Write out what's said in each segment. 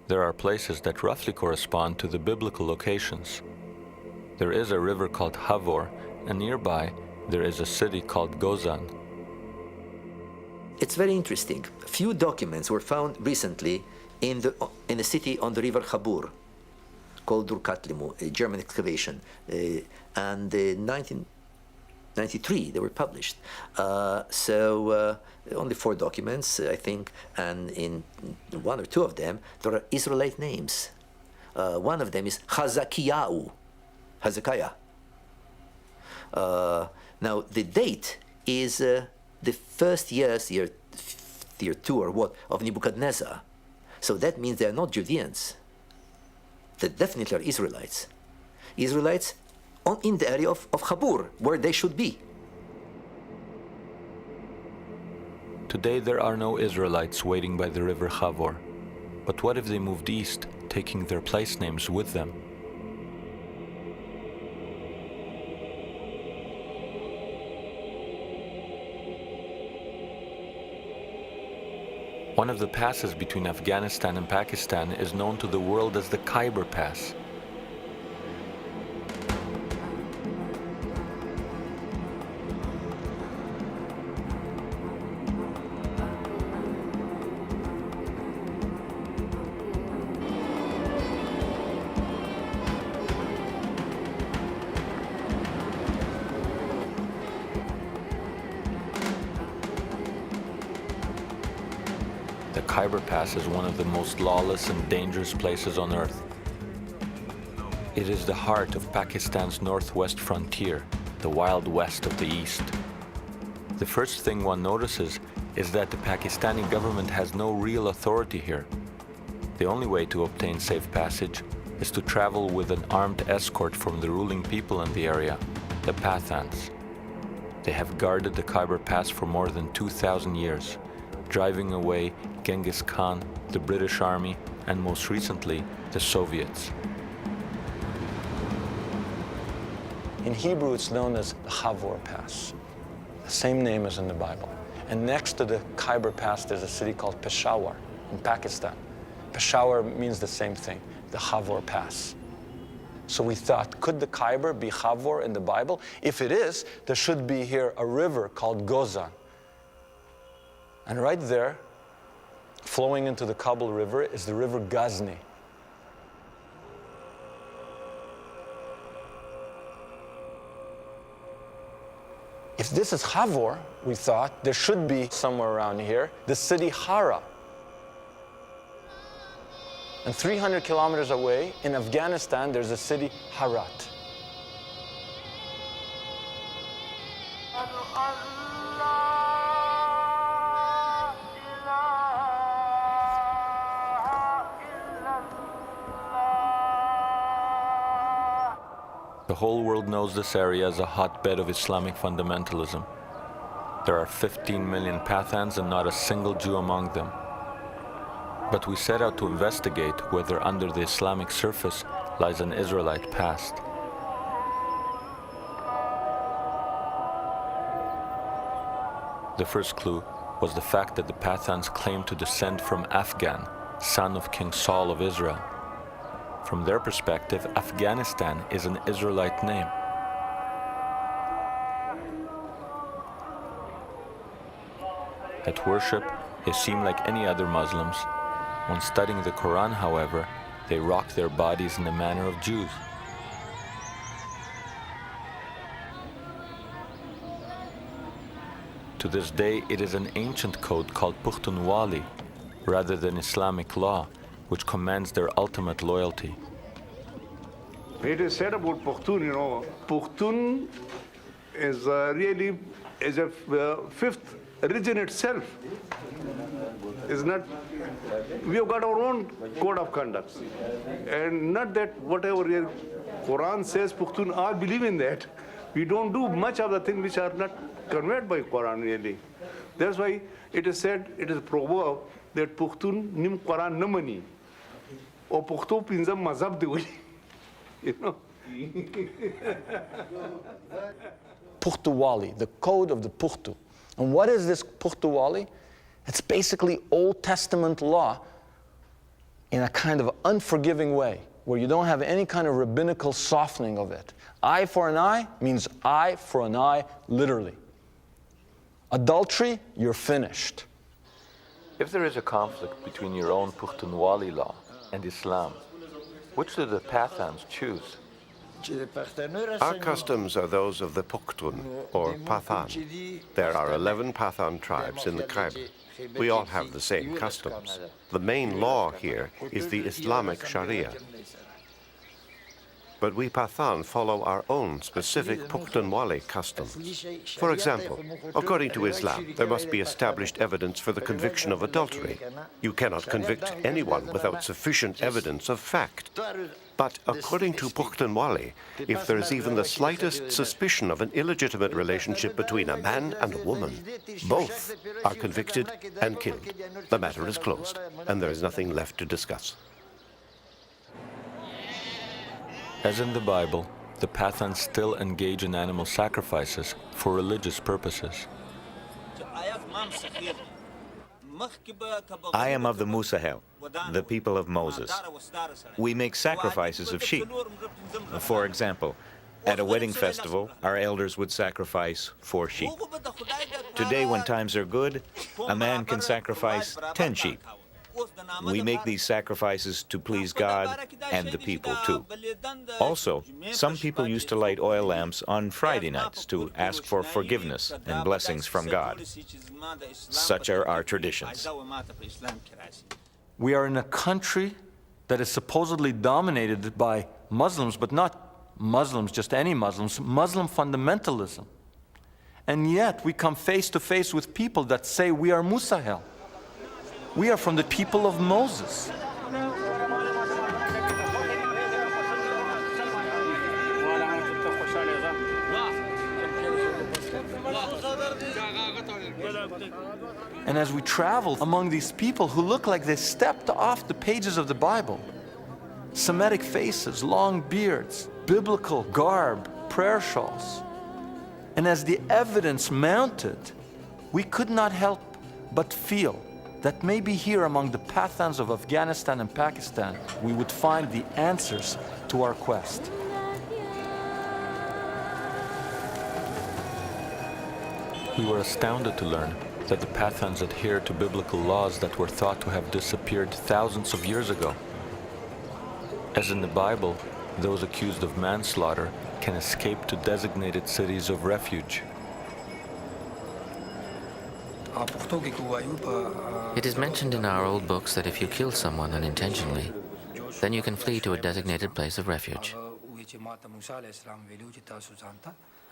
There are places that roughly correspond to the biblical locations. There is a river called Havor, and nearby there is a city called Gozan. It's very interesting. A few documents were found recently in the city on the river Habur, called Durkatlimu, a German excavation, and in 1993 they were published. Only 4 documents, I think, and in 1 or 2 of them there are Israelite names. One of them is Hezekiah. Now the date is the first year 2 or what, of Nebuchadnezzar. So that means they are not Judeans. They definitely are Israelites. Israelites in the area of Habur, where they should be. Today there are no Israelites waiting by the river Havor. But what if they moved east, taking their place names with them? One of the passes between Afghanistan and Pakistan is known to the world as the Khyber Pass. The Khyber Pass is one of the most lawless and dangerous places on earth. It is the heart of Pakistan's northwest frontier, the Wild West of the East. The first thing one notices is that the Pakistani government has no real authority here. The only way to obtain safe passage is to travel with an armed escort from the ruling people in the area, the Pathans. They have guarded the Khyber Pass for more than 2,000 years, driving away Genghis Khan, the British Army, and most recently, the Soviets. In Hebrew, it's known as the Havor Pass, the same name as in the Bible. And next to the Khyber Pass, there's a city called Peshawar in Pakistan. Peshawar means the same thing, the Havor Pass. So we thought, could the Khyber be Havor in the Bible? If it is, there should be here a river called Gozan. And right there, flowing into the Kabul River, is the river Ghazni. If this is Havor, we thought, there should be somewhere around here the city Hara. And 300 kilometers away, in Afghanistan, there's a city Herat. The whole world knows this area as a hotbed of Islamic fundamentalism. There are 15 million Pathans and not a single Jew among them. But we set out to investigate whether under the Islamic surface lies an Israelite past. The first clue was the fact that the Pathans claimed to descend from Afghan, son of King Saul of Israel. From their perspective, Afghanistan is an Israelite name. At worship, they seem like any other Muslims. When studying the Quran, however, they rock their bodies in the manner of Jews. To this day, it is an ancient code called Pukhtunwali, rather than Islamic law, which commands their ultimate loyalty. It is said about Pushtun, Pushtun is really is a fifth religion itself. Is not. We have got our own code of conduct, and not that whatever your Quran says, Pushtun all believe in that. We don't do much of the things which are not conveyed by Quran really. That's why it is said, it is a proverb that Pushtun nim Quran namani. Or Pukhto pinzam mazhab de wali. You know. Pukhtuwali, the code of the Pukhtu. And what is this Pukhtuwali? It's basically Old Testament law in a kind of unforgiving way, where you don't have any kind of rabbinical softening of it. Eye for an eye means eye for an eye, literally. Adultery, you're finished. If there is a conflict between your own Pukhtunwali law and Islam, which do the Pathans choose? Our customs are those of the Pukhtun, or Pathan. There are 11 Pathan tribes in the Khyber. We all have the same customs. The main law here is the Islamic Sharia. But we Pathan follow our own specific Pukhtunwali customs. For example, according to Islam, there must be established evidence for the conviction of adultery. You cannot convict anyone without sufficient evidence of fact. But according to Pukhtunwali, if there is even the slightest suspicion of an illegitimate relationship between a man and a woman, both are convicted and killed. The matter is closed, and there is nothing left to discuss. As in the Bible, the Pathans still engage in animal sacrifices for religious purposes. I am of the Musahel, the people of Moses. We make sacrifices of sheep. For example, at a wedding festival, our elders would sacrifice 4 sheep. Today, when times are good, a man can sacrifice 10 sheep. We make these sacrifices to please God and the people too. Also, some people used to light oil lamps on Friday nights to ask for forgiveness and blessings from God. Such are our traditions. We are in a country that is supposedly dominated by Muslims, but not Muslims, just any Muslims, Muslim fundamentalism. And yet we come face to face with people that say we are Musahel. We are from the people of Moses. And as we travel among these people who look like they stepped off the pages of the Bible, Semitic faces, long beards, biblical garb, prayer shawls, and as the evidence mounted, we could not help but feel that maybe here among the Pathans of Afghanistan and Pakistan, we would find the answers to our quest. We were astounded to learn that the Pathans adhere to biblical laws that were thought to have disappeared thousands of years ago. As in the Bible, those accused of manslaughter can escape to designated cities of refuge. It is mentioned in our old books that if you kill someone unintentionally, then you can flee to a designated place of refuge.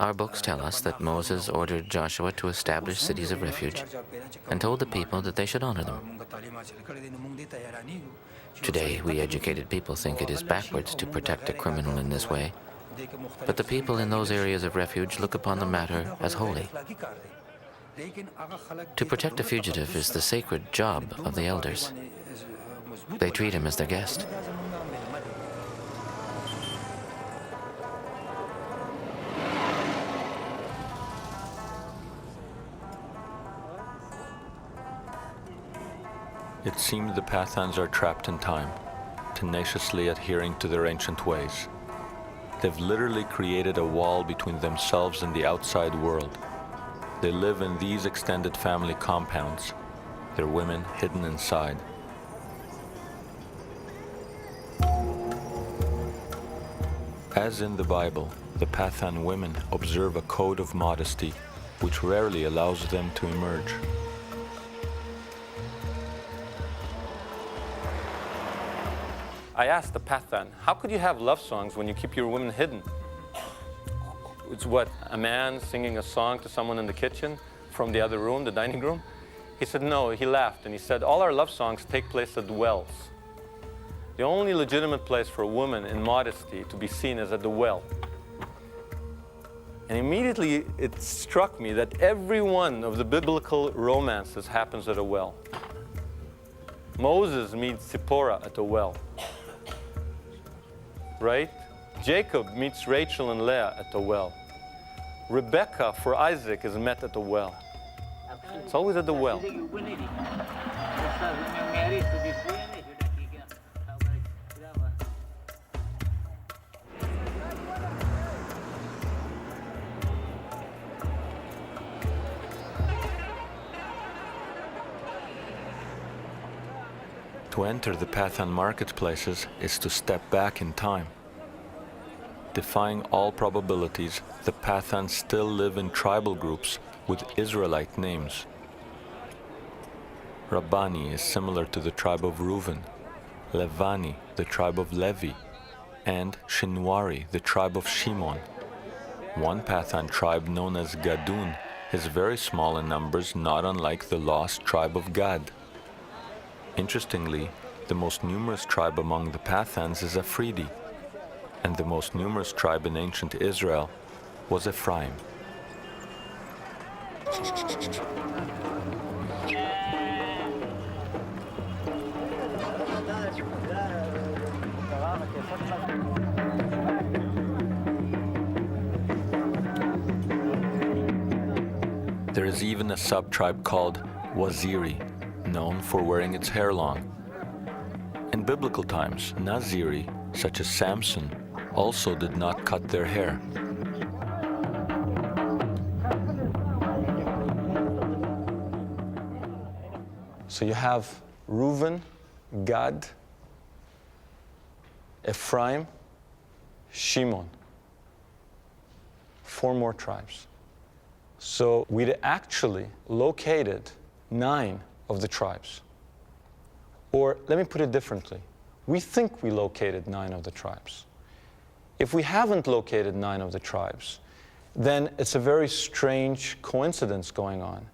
Our books tell us that Moses ordered Joshua to establish cities of refuge and told the people that they should honor them. Today, we educated people think it is backwards to protect a criminal in this way, but the people in those areas of refuge look upon the matter as holy. To protect a fugitive is the sacred job of the elders. They treat him as their guest. It seemed the Pathans are trapped in time, tenaciously adhering to their ancient ways. They've literally created a wall between themselves and the outside world. They live in these extended family compounds, their women hidden inside. As in the Bible, the Pathan women observe a code of modesty which rarely allows them to emerge. I asked the Pathan, how could you have love songs when you keep your women hidden? It's what, a man singing a song to someone in the kitchen from the other room, the dining room? He said no, he laughed and he said, all our love songs take place at the wells. The only legitimate place for a woman in modesty to be seen is at the well. And immediately it struck me that every one of the biblical romances happens at a well. Moses meets Zipporah at the well. Right? Jacob meets Rachel and Leah at the well. Rebecca for Isaac is met at the well. It's always at the well. To enter the Pathan marketplaces is to step back in time. Defying all probabilities, the Pathans still live in tribal groups with Israelite names. Rabbani is similar to the tribe of Reuven, Levani, the tribe of Levi, and Shinwari, the tribe of Shimon. One Pathan tribe known as Gadun is very small in numbers, not unlike the lost tribe of Gad. Interestingly, the most numerous tribe among the Pathans is Afridi, and the most numerous tribe in ancient Israel was Ephraim. There is even a sub-tribe called Waziri, known for wearing its hair long. In biblical times, Naziri, such as Samson, also did not cut their hair. So you have Reuven, Gad, Ephraim, Shimon. 4 more tribes. So we'd actually located 9 of the tribes. Or let me put it differently. We think we located 9 of the tribes. If we haven't located 9 of the tribes, then it's a very strange coincidence going on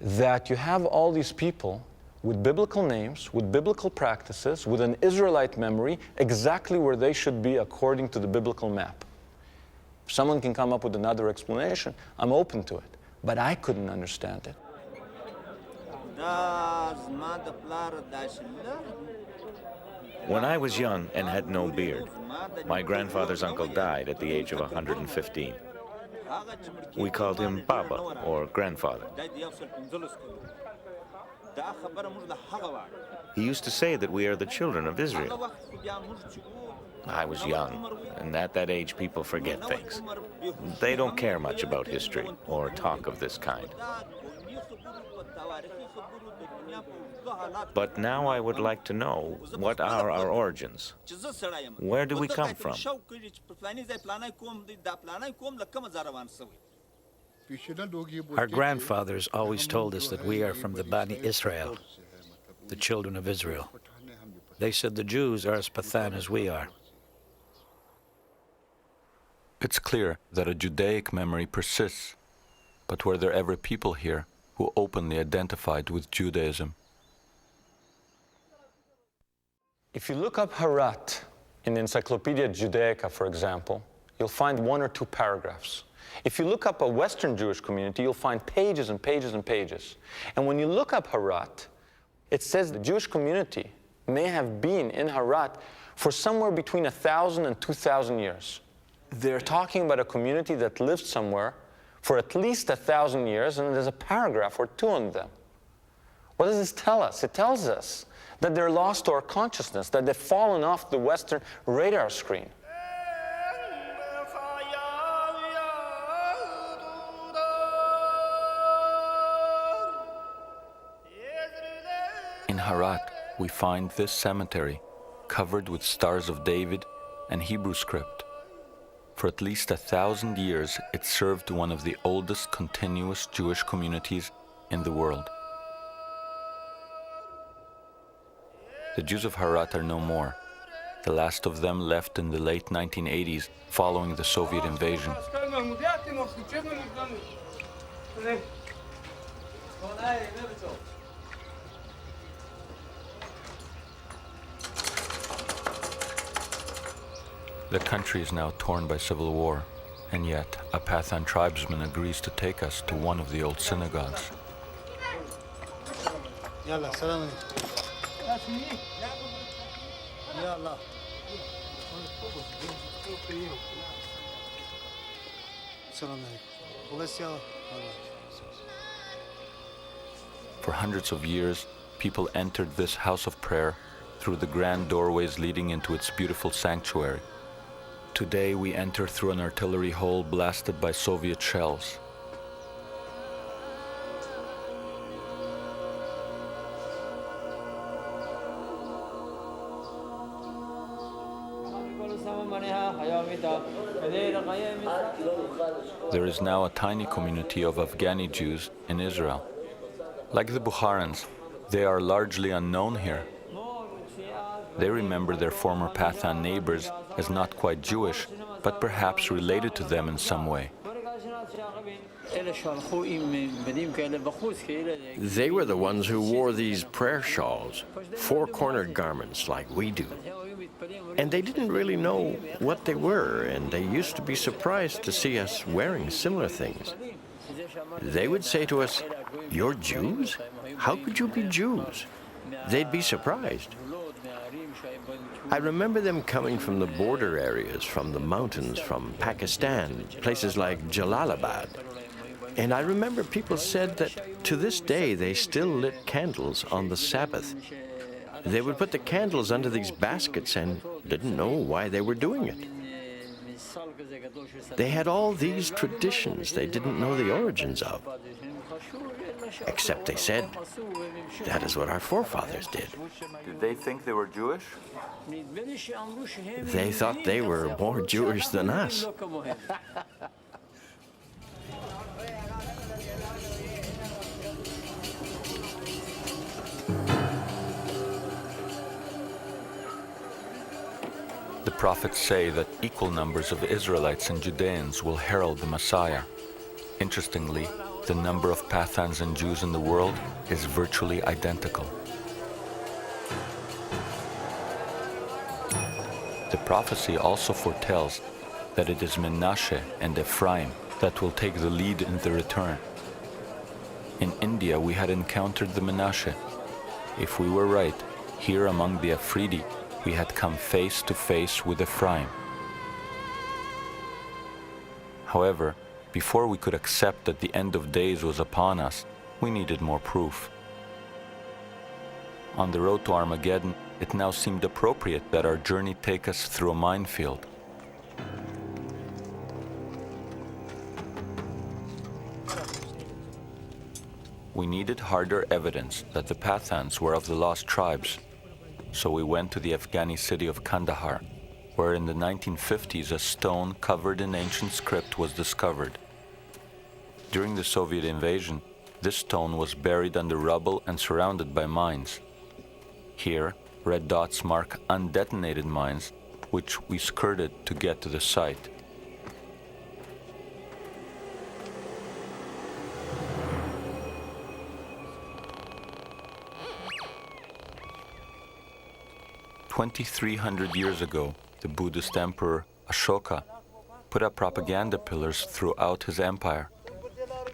that you have all these people with biblical names, with biblical practices, with an Israelite memory, exactly where they should be according to the biblical map. If someone can come up with another explanation, I'm open to it, but I couldn't understand it. When I was young and had no beard, my grandfather's uncle died at the age of 115. We called him Baba, or grandfather. He used to say that we are the children of Israel. I was young, and at that age people forget things. They don't care much about history or talk of this kind. But now I would like to know, what are our origins? Where do we come from? Our grandfathers always told us that we are from the Bani Israel, the children of Israel. They said the Jews are as pathan as we are. It's clear that a Judaic memory persists, but were there ever people here who openly identified with Judaism? If you look up Harat in the Encyclopedia Judaica, for example, you'll find 1 or 2 paragraphs. If you look up a Western Jewish community, you'll find pages and pages and pages. And when you look up Harat, it says the Jewish community may have been in Harat for somewhere between 1,000 and 2,000 years. They're talking about a community that lived somewhere for at least 1,000 years, and there's a paragraph or 2 on them. What does this tell us? It tells us that they're lost to our consciousness, that they've fallen off the Western radar screen. In Harat, we find this cemetery covered with Stars of David and Hebrew script. For at least 1,000 years, it served one of the oldest continuous Jewish communities in the world. The Jews of Harat are no more. The last of them left in the late 1980s following the Soviet invasion. The country is now torn by civil war, and yet a Pathan tribesman agrees to take us to one of the old synagogues. For hundreds of years, people entered this house of prayer through the grand doorways leading into its beautiful sanctuary. Today we enter through an artillery hole blasted by Soviet shells. There is now a tiny community of Afghani Jews in Israel. Like the Bukharans, they are largely unknown here. They remember their former Pathan neighbors as not quite Jewish, but perhaps related to them in some way. They were the ones who wore these prayer shawls, four-cornered garments like we do. And they didn't really know what they were, and they used to be surprised to see us wearing similar things. They would say to us, "You're Jews? How could you be Jews?" They'd be surprised. I remember them coming from the border areas, from the mountains, from Pakistan, places like Jalalabad. And I remember people said that to this day they still lit candles on the Sabbath. They would put the candles under these baskets and didn't know why they were doing it. They had all these traditions they didn't know the origins of. Except they said, that is what our forefathers did. Did they think they were Jewish? They thought they were more Jewish than us. The prophets say that equal numbers of Israelites and Judeans will herald the Messiah. Interestingly, the number of Pathans and Jews in the world is virtually identical. The prophecy also foretells that it is Menashe and Ephraim that will take the lead in the return. In India, we had encountered the Menashe. If we were right, here among the Afridi, we had come face to face with Ephraim. However, before we could accept that the end of days was upon us, we needed more proof. On the road to Armageddon, it now seemed appropriate that our journey take us through a minefield. We needed harder evidence that the Pathans were of the lost tribes, so we went to the Afghani city of Kandahar, where in the 1950s a stone covered in ancient script was discovered. During the Soviet invasion, this stone was buried under rubble and surrounded by mines. Here, red dots mark undetonated mines, which we skirted to get to the site. "2,300 years ago, the Buddhist emperor Ashoka put up propaganda pillars throughout his empire.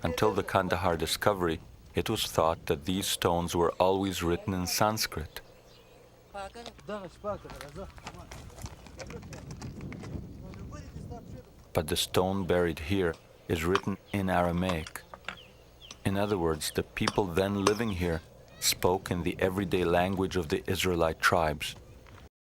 Until the Kandahar discovery, it was thought that these stones were always written in Sanskrit. But the stone buried here is written in Aramaic. In other words, the people then living here spoke in the everyday language of the Israelite tribes.